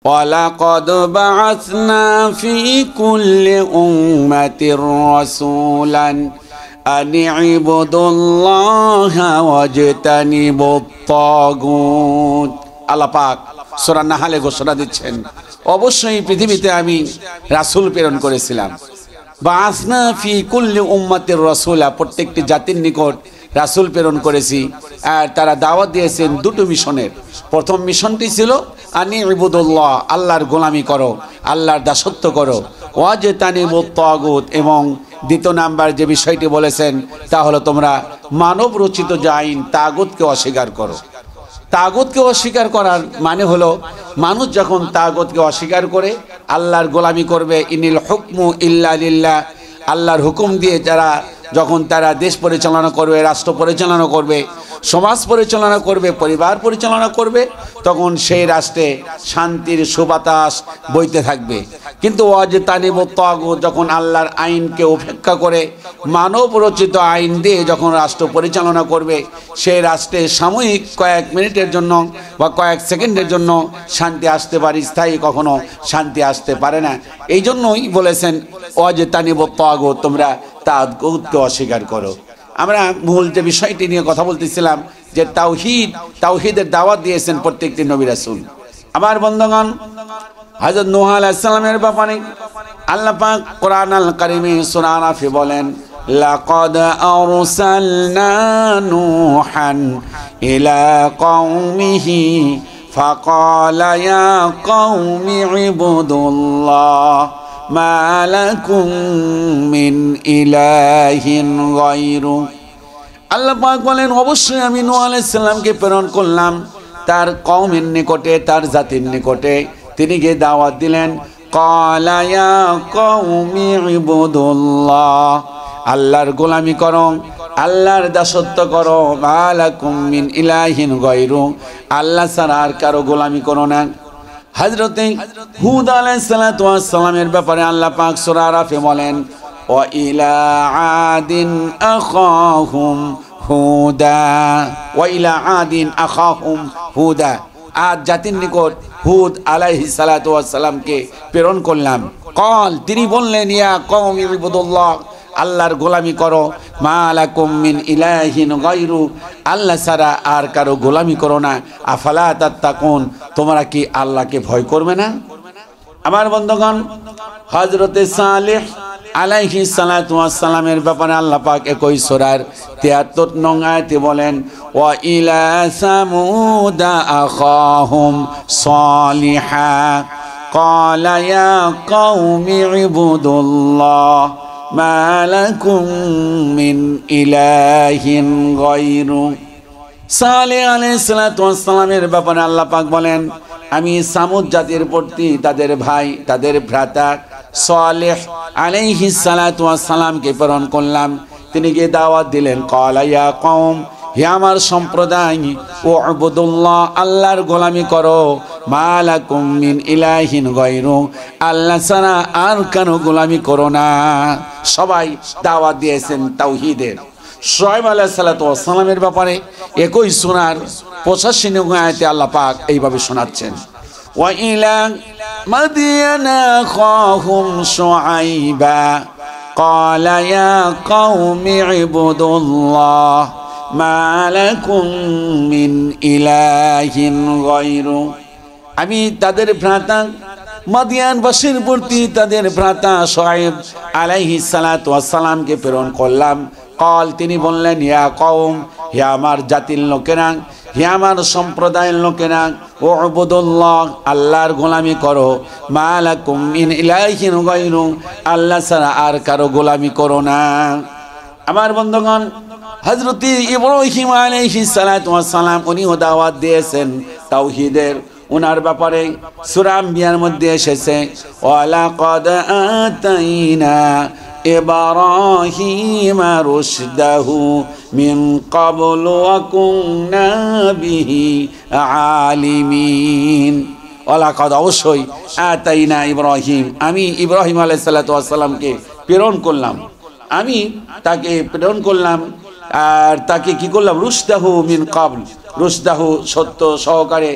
ওয়ালাকাদ বাআসনা ফি কুল্লি উম্মাতির রাসূলান আন ইবুদুল্লাহা ওয়াজতানিবুত তাগুত। আল্লাহ পাক সূরা নাহলে ঘোষণা দিচ্ছেন, অবশ্যই পৃথিবীতে আমি রাসূল প্রেরণ করেছিলাম। বাআসনা ফি কুল্লি উম্মাতির রাসূলা, প্রত্যেকটি জাতির নিকট রাসূল প্রেরণ করেছি। আর তারা দাওয়াত দিয়েছেন দুটো মিশনের। প্রথম মিশনটি ছিল আনি ইবুদুল্লাহ, আল্লাহর গোলামি করো, আল্লাহর দাসত্ব করো, ওয়াজতানিবুত তাগুত, এবং দ্বিতীয় নাম্বার যে বিষয়টি বলেছেন তা হলো তোমরা মানব রচিত যে আইন তাগুতকে অস্বীকার করো। তাগুতকে অস্বীকার করার মানে হলো মানুষ যখন তাগুতকে অস্বীকার করে আল্লাহর গোলামি করবে, ইনিল হুকমু ইল্লা লিল্লাহ, আল্লাহর হুকুম দিয়ে যারা যখন তারা দেশ পরিচালনা করবে, রাষ্ট্র পরিচালনা করবে, সমাজ পরিচালনা করবে, পরিবার পরিচালনা করবে, তখন সেই রাষ্ট্রে শান্তির সুবাতাস বইতে থাকবে। কিন্তু ওয়াজতানিবুত তাগুত, যখন আল্লাহর আইনকে উপেক্ষা করে মানব রচিত আইন দিয়ে যখন রাষ্ট্র পরিচালনা করবে, সেই রাষ্ট্রে সাময়িক কয়েক মিনিটের জন্য বা কয়েক সেকেন্ডের জন্য শান্তি আসতে পারে, স্থায়ী কখনো শান্তি আসতে পারে না। এই জন্যই বলেছেন ওয়াজতানিবুত তাগুত, তোমরা তাগুতকে অস্বীকার করো। আমরা মূল যে বিষয়টি নিয়ে কথা বলতেছিলাম যে তাওহীদের দাওয়াত দিয়েছেন প্রত্যেকটি নবী রাসূল। আমার বন্ধুগণ, হযরত নূহ আলাইহিস সালামের ব্যাপারে আল্লাহ পাক কোরআন আল কারীমে সূরা আরাফে বলেন, লাকাদ আরসালনা নূহান ইলা কওমিহি ফাকালা ইয়া কওমি ইবুদুল্লাহ মা লাকুম মিন ইলাহিন গায়রু। আল্লাহ পাক বলেন, অবশ্যই আমি নূহ আলাইহিস সালামকে প্রেরণ করলাম তার কওমের নিকটে, তার জাতির নিকটে। তিনি গিয়ে দাওয়াত দিলেন, ক্বালা ইয়া কওমি ইবুদুল্লাহ, আল্লাহর গোলামি করো, আল্লাহর দাসত্ব করো, মা লাকুম মিন ইলাহিন গায়রু, আল্লাহ ছাড়া আর কারো গোলামি করো না। হযরতে হুদ আলাইহিস সালাতু ওয়াস সালামের ব্যাপারে আল্লাহ পাক সূরা আরাফে বলেন, ওয়া ইলা আদিন আখাহুম হুদা, ওয়া ইলা আদিন আখাহুম হুদা, আদ জাতির নিকট হুদ আলাইহিস সালাতু ওয়াস সালামকে প্রেরণ করলাম। ক্বাল, তিনি বললেন, ইয়া কওমি ইবুদুল্লাহ, আল্লাহর গোলামি করো, মা লাকুম মিন ইলাহিন গায়রু, আল্লাহ ছাড়া আর কারো গোলামি করো না। আফালা তাত্তাকুন, তোমরা কি আল্লাহকে ভয় করবে না? আমার বন্ধুগণ, হযরতে সালেহ আলাইহিস সালাতু ওয়াস সালামের ব্যাপারে আল্লাহ পাক একই সূরার ৭৩ নং আয়াতে বলেন, ওয়া ইলা সামুদা আখাহুম সালিহা ক্বালা ইয়া কওমি ইবুদুল্লাহ মা লাকুম মিন ইলাহিন গায়রু। সালেহ আলাইহিস সালাতু ওয়াস সালামের ব্যাপারে আল্লাহ পাক বলেন, আমি সামুদ জাতির প্রতি তাদের ভাই, তাদের ভ্রাতা সালেহ আলাইহিস সালাতু ওয়াস সালামকে প্রেরণ করলাম। তিনি গিয়ে দাওয়াত দিলেন, ক্বালা ইয়া কওম, হে আমার সম্প্রদায়, উবুদুল্লাহ, আল্লাহর গোলামি করো, মা লাকুম মিন ইলাহিন গায়রু, আল্লাহ ছাড়া আর কারো গোলামি করো না। সবাই দাওয়াত দিয়েছেন তাওহীদের। শুআয়ব আলাইহিস সালাতু ওয়াস সালামের ব্যাপারে একই সূরার 85 নং আয়াতে আল্লাহ পাক এইভাবে শোনাচ্ছেন, ওয়া ইলা মাদিয়ানা আখাহুম শুআইবা ক্বালা ইয়া কওমি ইবুদুল্লাহ মা লাকুম মিন ইলাহিন গায়রু। আমি তাদের ভ্রাতা মাদিয়ানবাসীর প্রতি তাদের ভ্রাতা শুআয়ব আলাইহিস সালাতু ওয়াস সালামকে প্রেরণ করলাম। ক্বাল, তিনি বললেন, ইয়া কওম, হে আমার জাতির লোকেরা, হে আমার সম্প্রদায়ের লোকেরা, উবুদুল্লাহ, আল্লাহর গোলামি করো, মা লাকুম মিন ইলাহিন গায়রু, আল্লাহ ছাড়া আর কারো গোলামি করো না। আমার বন্ধুগণ, হযরত ইব্রাহিম আলাইহিস সালাতু ওয়াস সালাম উনিও দাওয়াত দিয়েছেন তাওহীদের। ওনার ব্যাপারে সূরা আম্বিয়ার মধ্যে এসেছে, ওয়া লাকাদ আতাইনা ইব্রাহিমা রুশদাহু মিন ক্বাবলু ওয়া কুননা বিহি আলিমিন। ওয়া লাকাদ, অবশ্যই, আতাইনা ইব্রাহিম, আমি ইব্রাহিম আলাইহিস সালাতু ওয়াস সালামকে প্রেরণ করলাম, আমি তাকে প্রেরণ করলাম। আর তাকে কি করলাম? রুশদাহু মিন ক্বাবল, রুশদাহু সত্য সহকারে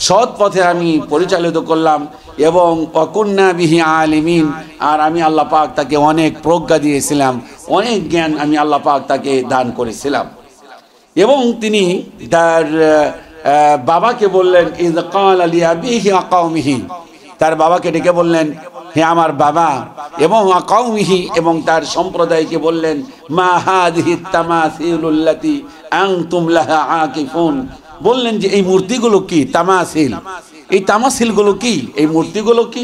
সৎ পথে আমি পরিচালিত করলাম এবং অকুন্না বিহি আলিমিন আর আমি আল্লাহ পাক তাকে অনেক প্রজ্ঞা দিয়েছিলাম অনেক জ্ঞান আমি আল্লাহ পাক তাকে দান করেছিলাম এবং তিনি তার বাবাকে বললেন ইয ক্বালা লিআবিহি ওয়া কওমিহি তার বাবাকে ডেকে বললেন হে আমার বাবা এবং কওমিহি এবং তার সম্প্রদায়কে বললেন মা হাযিহি তামাসিলুল্লাতী আনতুম লাহা আকিফুন বললেন যে এই মূর্তিগুলো কি তামাসিল এই তামাসিলগুলো কি এই মূর্তিগুলো কি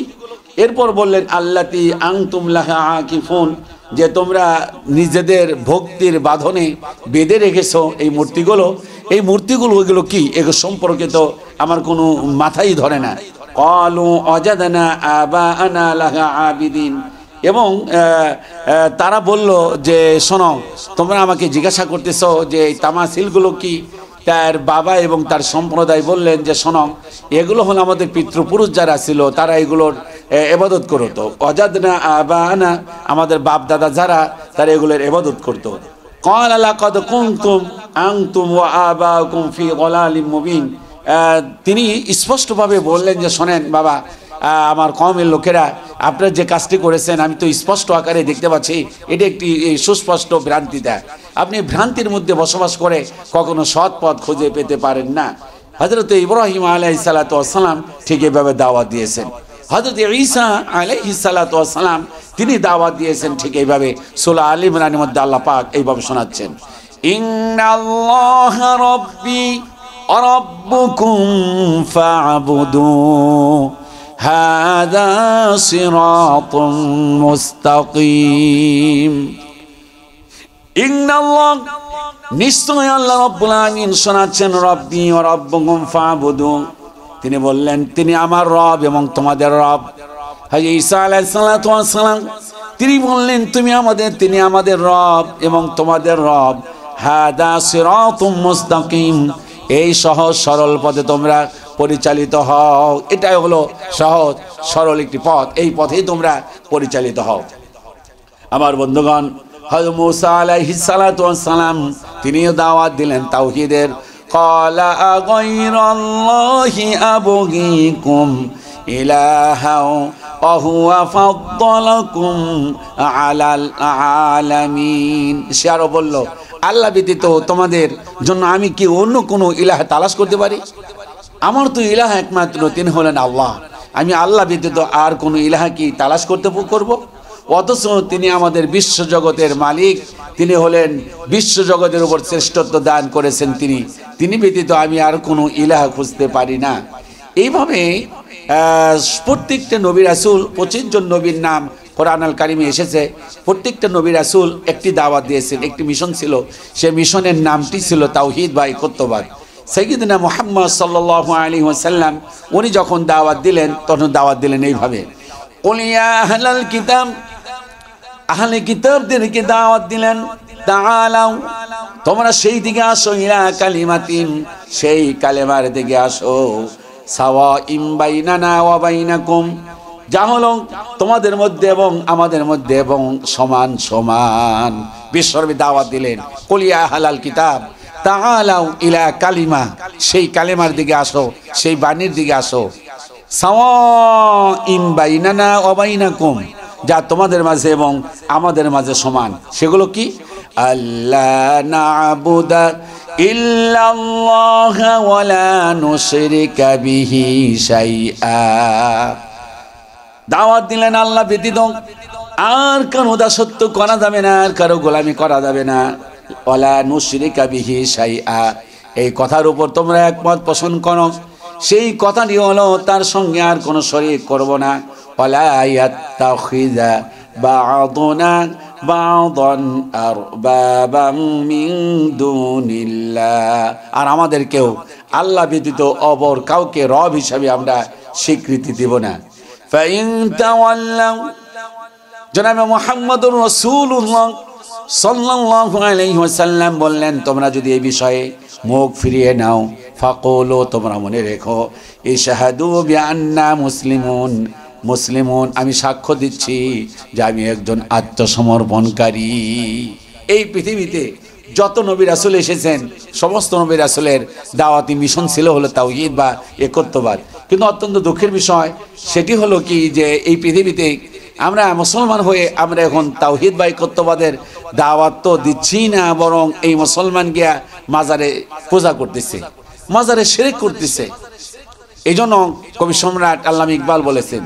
এরপর বললেন আল্লাতী আনতুম লাহা আকিফুন যে তোমরা নিজেদের ভক্তির বাঁধনে বেঁধে রেখেছো এই মূর্তিগুলো এগুলো কি এগুলো সম্পর্কে তো আমার কোনো মাথাই ধরে না ক্বালু ওয়াজাদনা আবাআনা লাহা আবিদিন এবং তারা বলল যে শোনো তোমরা আমাকে জিজ্ঞাসা করতেছো যে এই তামাসিলগুলো কি তার বাবা এবং তার সম্প্রদায় বললেন যে শোনো এগুলো হলো আমাদের পিতৃপুরুষ যারা ছিল তারা এগুলোর ইবাদত করতো ওয়াজাদনা আবাআনা আমাদের বাপ দাদা যারা তারা এগুলোর ইবাদত করতো ক্বালা লাকাদ কুনতুম আনতুম ওয়া আবাউকুম ফি যালালিম মুবিন তিনি স্পষ্টভাবে বললেন যে শোনেন বাবা আমার কওমের লোকেরা আপনারা যে কাজটি করেছেন আমি তো স্পষ্ট আকারে দেখতে পাচ্ছি এটা একটি সুস্পষ্ট ভ্রান্তিতা আপনি ভ্রান্তির মধ্যে বসবাস করে কখনো সৎ পথ খুঁজে পেতে পারেন না হযরত ইব্রাহিম আলাইহিস সালাতু ওয়াস সালাম ঠিক এইভাবে দাওয়াত দিয়েছেন হযরত ঈসা আলাইহিস সালাতু ওয়াস সালাম তিনি দাওয়াত দিয়েছেন ঠিক এইভাবে সূরা আল ইমরানের মধ্যে আল্লাহ পাক এইভাবে শোনাচ্ছেন ইন্নাল্লাহা রাব্বি ওয়া রাব্বুকুম ফা'বুদু হাযা সিরাতুম মুস্তাকিম ইন্নাল্লাহ নিশ্চয় আল্লাহ রাব্বুল আলামিন শোনাচ্ছেন রাব্বি ওয়া রাব্বুকুম ফা'বুদু তিনি বললেন তিনি আমার রব এবং তোমাদের রব হযরত ঈসা আলাইহিস সালাতু ওয়াস সালাম তিনি বললেন তিনি আমাদের রব এবং তোমাদের রব হাদা সিরাতুম মুস্তাকিম এই সহজ সরল পথে তোমরা পরিচালিত হও এটাই হলো সহজ সরল একটি পথ এই পথেই তোমরা পরিচালিত হও আমার বন্ধুগণ হযরত মূসা আলাইহিস সালাতু ওয়াস সালাম তিনিও দাওয়াত দিলেন তাওহীদের ক্বালা আগাইরাল্লাহি আবগীকুম ইলাহা ওয়া হুয়া ফাদ্দালাকুম আলাল আলামিন সে আরো বলল আল্লাহ ব্যতীত তোমাদের জন্য আমি কি অন্য কোনো ইলাহ তালাশ করতে পারি আমার তো ইলাহ একমাত্র তিনি হলেন আল্লাহ আমি আল্লাহ ব্যতীত আর কোনো ইলাহ কি তালাশ করব অথচ তিনি আমাদের বিশ্বজগতের মালিক তিনি হলেন বিশ্বজগতের উপর শ্রেষ্ঠত্ব দান করেছেন তিনি ব্যতীত আমি আর কোনো ইলাহ খুঁজতে পারি না এইভাবে প্রত্যেকটা নবী রাসূল 25 জন নবীর নাম কোরআন আল কারিমে এসেছে প্রত্যেকটা নবী রাসূল একটি দাওয়াত দিয়েছেন একটি মিশন ছিল সেই মিশনের নামটি ছিল তাওহীদ বা একত্ববাদ সাইয়্যিদনা মুহাম্মদ সাল্লাল্লাহু আলাইহি ওয়াসাল্লাম উনি যখন দাওয়াত দিলেন তখন দাওয়াত দিলেন এইভাবে কুল ইয়া আহলাল কিতাব আহলে কিতাবদেরকে দাওয়াত দিলেন তাআলাও তোমরা সেই দিকে আসো ইলা কালিমাতিন সেই কালেমার দিকে আসো সাওয়াইম বাইনানা ওয়া বাইনাকুম যা হলো তোমাদের মধ্যে এবং আমাদের মধ্যে এবং সমান সমান বিশ্বনবী দাওয়াত দিলেন কুল ইয়া আহলাল কিতাব তাআলাও ইলা কালিমা সেই কালেমার দিকে আসো সেই বাণীর দিকে আসো সাওয়াইম বাইনানা ওয়া বাইনাকুম যা তোমাদের মাঝে এবং আমাদের মাঝে সমান সেগুলো কি আল্লাহ না'বুদা ইল্লাল্লাহ ওয়া লা নুশরিকা বিহি শাইআ দাওয়াত দিলেন আল্লাহ ব্যতীত আর কারো দাসত্ব করা যাবে না আর কারো গোলামি করা যাবে না ওয়া লা নুশরিকা বিহি শাইআ এই কথার উপর তোমরা একমত পোষণ করো সেই কথাটি হলো তার সঙ্গে আর কোনো শরীক করব না ওয়ালা ইয়াত্তাখিযা বা'দুনা বা'দান আরবাবাম মিন দুনিল্লাহ আর আমাদেরকেও আল্লাহ ব্যতীত অপর কাউকে রব হিসাবে আমরা স্বীকৃতি দেব না ফাইন তাওয়াল্লাউ জনাবে মুহাম্মদুর রাসূলুল্লাহ সাল্লাল্লাহু আলাইহি ওয়াসাল্লাম বললেন তোমরা যদি এই বিষয়ে মুখ ফিরিয়ে নাও ফাকুলু তোমরা মনে রেখো ইশহাদু বিআন্না মুসলিমুন আমি সাক্ষ্য দিচ্ছি যে আমি একজন আত্মসমর্পণকারী এই পৃথিবীতে যত নবী রাসূল এসেছেন সমস্ত নবী রাসূলের দাওয়াতি মিশন ছিল হলো তাওহীদ বা একত্ববাদ। কিন্তু অত্যন্ত দুঃখের বিষয় সেটি হলো কি যে এই পৃথিবীতে আমরা মুসলমান হয়ে আমরা এখন তাওহীদ বা একত্ববাদের দাওয়াত তো দিচ্ছি না, বরং এই মুসলমান গিয়া মাজারে পূজা করতেছে, মাজারে শিরক করতেছে। এই জন্য কবি সম্রাট আল্লামা ইকবাল বলেছেন,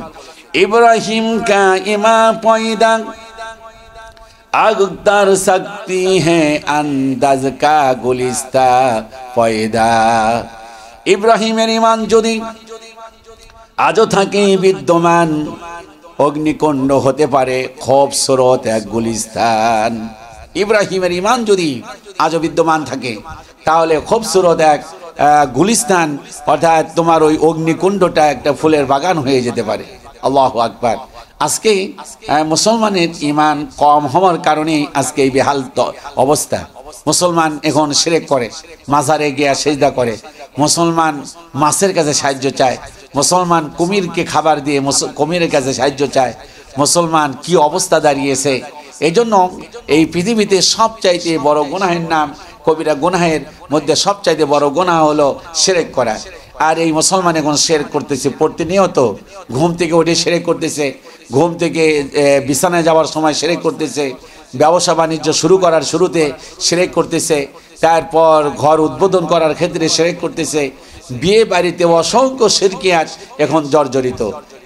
ইব্রাহিম কা ইমা পয়দা আগতার শক্তি হ্যাঁ আন্দাজ কা গুলিস্তা পয়দা। ইব্রাহিমের ইমান যদি আজও থাকে বিদ্যমান, অগ্নিকুণ্ড হতে পারে খুবসুরত এক গুলিস্তান। ইব্রাহিমের ইমান যদি আজও বিদ্যমান থাকে তাহলে খুবসুরত এক গুলিস্তান, অর্থাৎ তোমার ওই অগ্নিকুণ্ডটা একটা ফুলের বাগান হয়ে যেতে পারে। আল্লাহু আকবার। আজকে মুসলমানের ইমান কম হওয়ার কারণে আজকে এই বেহাল অবস্থা। মুসলমান এখন শিরক করে, মাজারে গিয়া সেজদা করে, মুসলমান মাছের কাছে সাহায্য চায়, মুসলমান কুমিরকে খাবার দিয়ে কুমিরের কাছে সাহায্য চায়। মুসলমান কি অবস্থা দাঁড়িয়েছে! এই জন্য এই পৃথিবীতে সবচাইতে বড় গুনাহের নাম, কবিরা গুনাহের মধ্যে সবচাইতে বড় গুনাহ হলো শিরক করা। আর এই মুসলমান এখন শিরক করতেছে প্রতিনিয়ত। ঘুম থেকে উঠে শিরক করতেছে, ঘুম থেকে বিছানায় যাওয়ার সময় শিরক করতেছে, ব্যবসা বাণিজ্য শুরু করার শুরুতে শিরক করতেছে, তারপর ঘর উদ্বোধন করার ক্ষেত্রে শিরক করতেছে, বিয়ে বাড়িতে অসংখ্য শিরকিয়াত এখন জর্জরিত।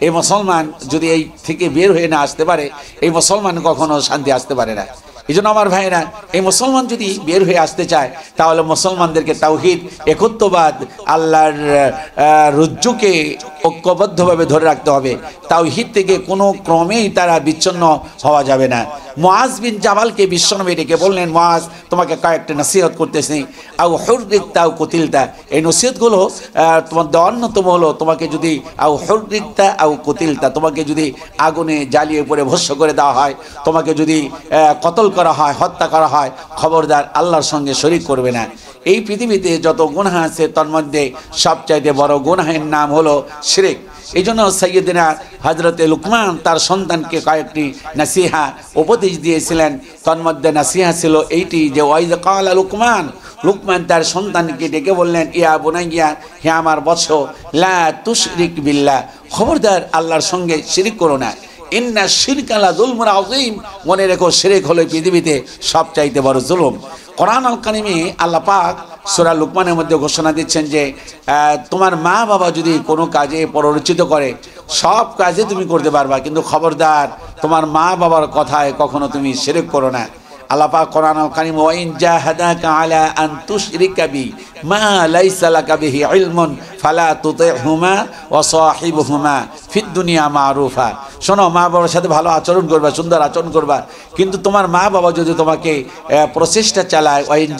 এই মুসলমান যদি এই থেকে বের হয়ে না আসতে পারে, এই মুসলমান কখনো শান্তি আসতে পারে না। এই জন্য আমার ভাইরা, এই মুসলমান যদি বের হয়ে আসতে চায় তাহলে মুসলমানদেরকে তাওহীদ একত্ববাদ আল্লাহর রজ্জুকে ঐক্যবদ্ধভাবে ধরে রাখতে হবে। তাওহীদ থেকে কোনো ক্রমেই তারা বিচ্ছিন্ন হওয়া যাবে না। মুআজ বিন জাবালকে বিশ্বনবী ডেকে বললেন, মুআজ তোমাকে কয়েকটা নসিহত করতেছি, আও হুররিকতা আও কুতিলতা। এই নসিহতগুলো তোমার অন্যতম হলো, তোমাকে যদি আও হুররিকতা আও কুতিলতা, তোমাকে যদি আগুনে জ্বালিয়ে পড়ে ভস্ম করে দেওয়া হয়, তোমাকে যদি কতল করা হয়, হত্যা করা হয়, খবরদার আল্লাহর সঙ্গে শরীক করবে না। এই পৃথিবীতে যত গুনাহ আছে তার মধ্যে সবচাইতে বড় গুনাহের নাম হলো শিরক। এই জন্য সাইয়্যিদিনা হযরতে লুকমান তার সন্তানকে কয়েকটি নসিহা উপদেশ দিয়েছিলেন। তার মধ্যে নসিহা ছিল এইটি যে ওয়াইজ ক্বালা লুকমান, লুকমান তার সন্তানকে ডেকে বললেন, ইয়া বুনাইয়া, হে আমার বৎস, লা তুশরিক বিল্লাহ, খবরদার আল্লাহর সঙ্গে শিরক করো না। ইন্না শিরকা লা যুলমুন আযীম, মনে রেখো শিরক হলো পৃথিবীতে সবচাইতে বড় জুলুম। কোরআন আল কারিমে আল্লাহ পাক সূরা লুকমানের মধ্যে ঘোষণা দিচ্ছেন যে তোমার মা বাবা যদি কোনো কাজে প্ররোচিত করে, সব কাজে তুমি করতে পারবা, কিন্তু খবরদার তোমার মা বাবার কথায় কখনো তুমি শিরক করো না। আল্লাহ পাক কোরআন আল কারিম, ওয়া ইন জাহাদাকা আলা আন তুশরিকা বি মা লাইসা লাকা বিহি ইলমুন ফালা তুতিহুমা ওয়া সাহিবহুমা ফিদ দুনিয়া মারুফা। শোনো, মা বাবার সাথে ভালো আচরণ করবা, সুন্দর আচরণ করবা, কিন্তু তোমার মা বাবা যদি তোমাকে প্রচেষ্টা চালায়, ওয়া ইন